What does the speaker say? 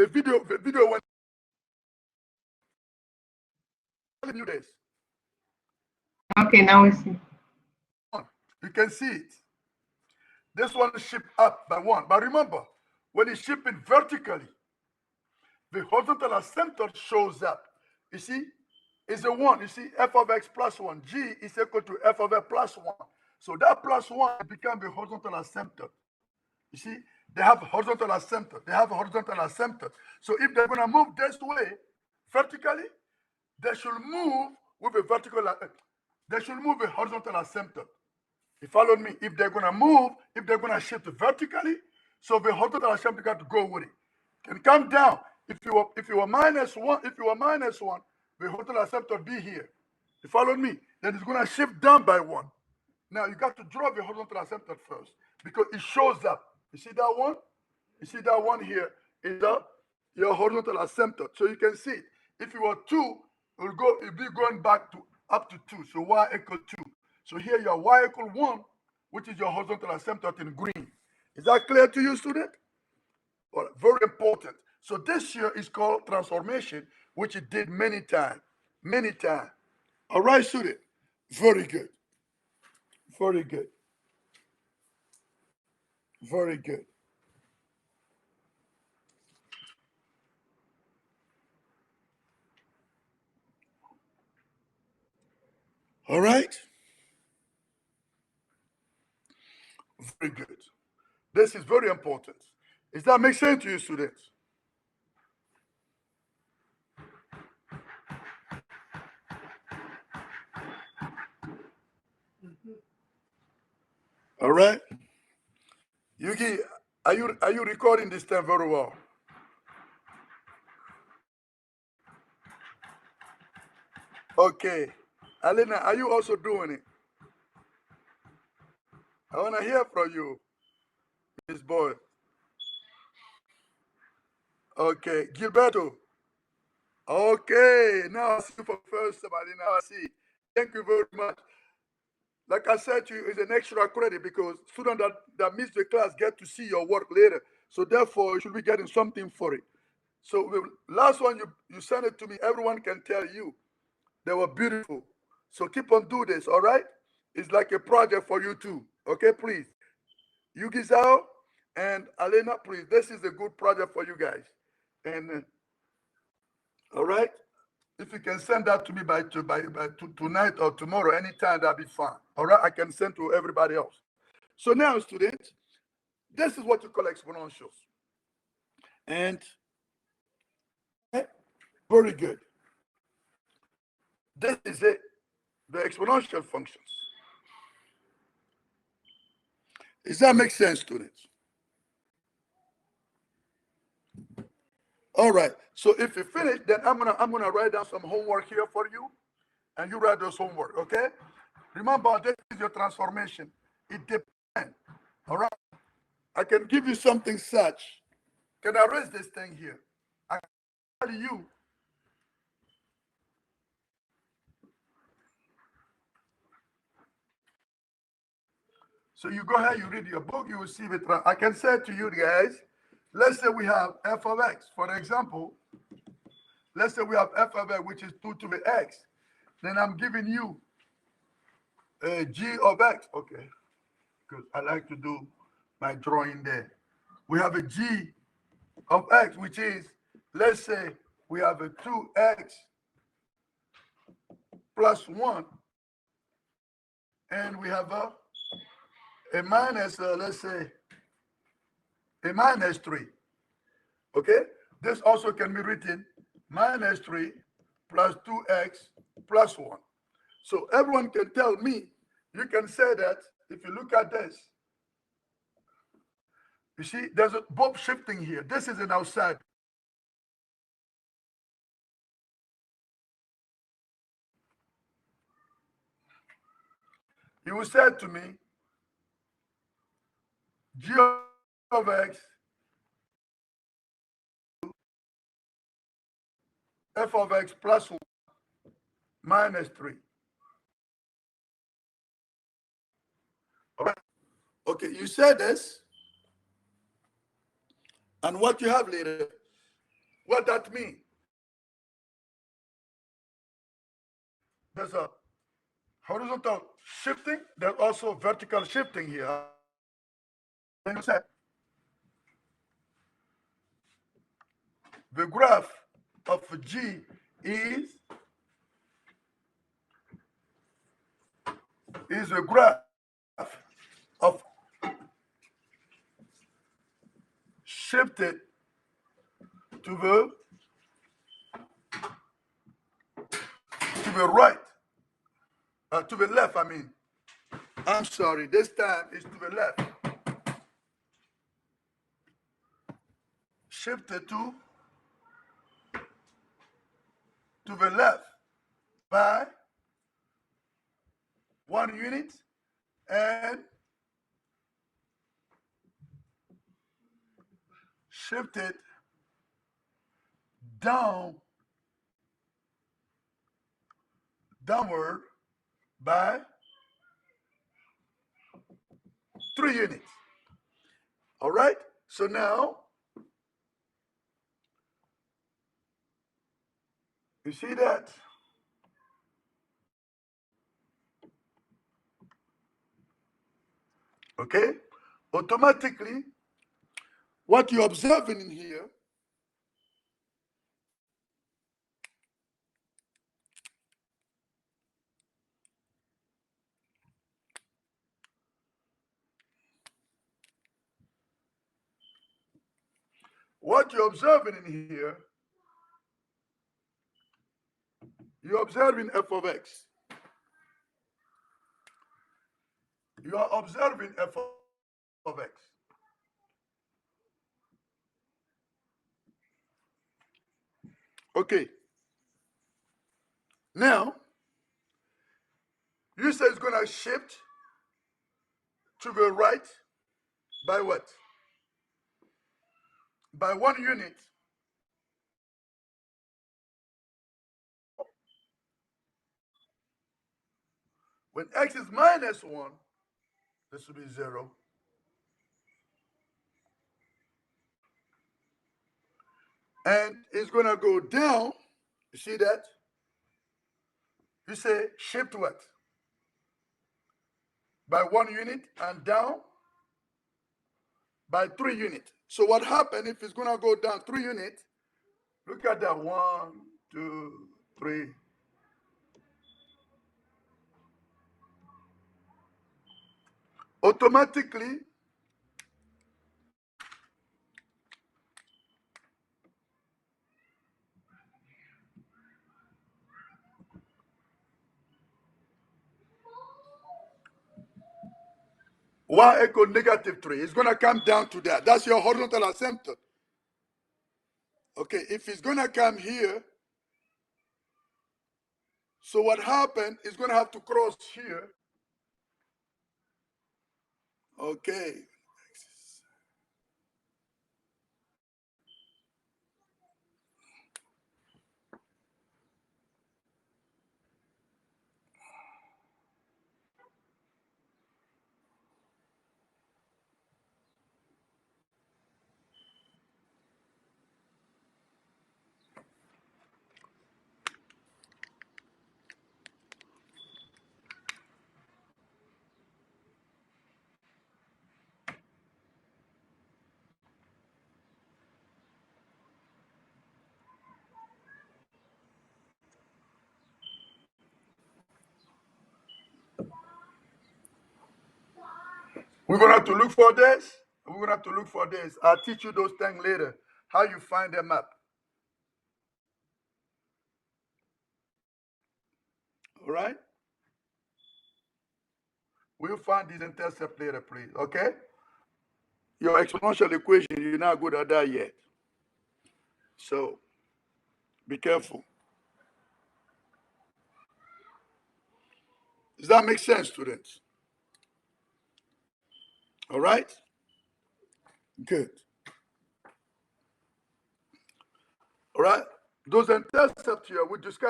the video went telling you this. Okay, now we see. You can see it. This one is shipped up by 1. But remember, when it's shipping vertically, the horizontal asymptote shows up. You see, it's a 1. You see, f of x plus 1. G is equal to f of x plus 1. So that plus 1 becomes the horizontal asymptote. You see, they have horizontal asymptote. They have a horizontal asymptote. So if they're going to move this way vertically, they should move with a vertical, they should move a horizontal asymptote. You followed me? If they're going to move, if they're going to shift vertically, so the horizontal asymptote got to go with it. Can come down. If you were minus 1, the horizontal asymptote be here. You followed me? Then it's going to shift down by 1. Now you got to draw the horizontal asymptote first because it shows up. You see that one? You see that one here is your horizontal asymptote. So you can see it. If it were 2, it'll be going back to up to 2. So y equal 2. So here you have y equal 1, which is your horizontal asymptote in green. Is that clear to you, student? Well, very important. So this here is called transformation, which it did many times. Many times. All right, student? Very good. Very good. Very good. All right? Very good. This is very important. Does that make sense to you, students? All right? Yuki, are you recording this time very well? Okay. Alina, are you also doing it? I want to hear from you, Miss Boy. Okay. Gilberto. Okay. Now I see you for first time, Alina. I see. Thank you very much. Like I said to you, it's an extra credit because students that miss the class get to see your work later. So therefore, you should be getting something for it. So the last one you sent it to me, everyone can tell you they were beautiful. So keep on doing this, all right? It's like a project for you too. Okay, please. Yugi Zhao and Alena, please. This is a good project for you guys. And all right? If you can send that to me by tonight or tomorrow, anytime, that'll be fine. All right? I can send to everybody else. So now, students, this is what you call exponentials. And very good. This is it, the exponential functions. Does that make sense, students? All right. So if you finish, then I'm gonna write down some homework here for you, and you write those homework. Okay? Remember, this is your transformation. It depends. All right. I can give you something such. Can I erase this thing here? I can tell you. So you go ahead, you read your book, you will see it. I can say to you guys, let's say we have f of x. For example, let's say we have f of x, which is 2 to the x. Then I'm giving you a g of x. Okay, because I like to do my drawing there. We have a g of x, which is, let's say we have a 2x plus 1, and we have a minus, let's say, a minus 3. Okay? This also can be written minus 3 plus 2x plus 1. So everyone can tell me, you can say that if you look at this, you see, there's a both shifting here. This is an outside. You will say to me, g of x f of x plus 1 minus 3. All right. Okay, you said this. And what you have later, What that means? There's a horizontal shifting. There's also vertical shifting here. The graph of G is a graph of shifted to the right, to the left. I mean, I'm sorry. This time is to the left. Shifted to the left by 1 unit and shifted downward by 3 units. All right? So now, you see that? Okay? Automatically, what you're observing in here you're observing f of x. You are observing f of x. Okay. Now, you say it's going to shift to the right by what? By 1 unit. When x is minus 1, this will be 0. And it's going to go down. You see that? You say shift what? By 1 unit and down by 3 units. So what happened if it's going to go down 3 units? Look at that. 1, 2, 3. Automatically, y equal negative 3. It's going to come down to that. That's your horizontal asymptote. Okay, if it's going to come here, so what happened is going to have to cross here. Okay. We're going to have to look for this. We're going to have to look for this. I'll teach you those things later, how you find them up. All right? We'll find these intercepts later, please. Okay? Your exponential equation, you're not good at that yet. So be careful. Does that make sense, students? All right? Good. All right? Those intercepts here, we discussed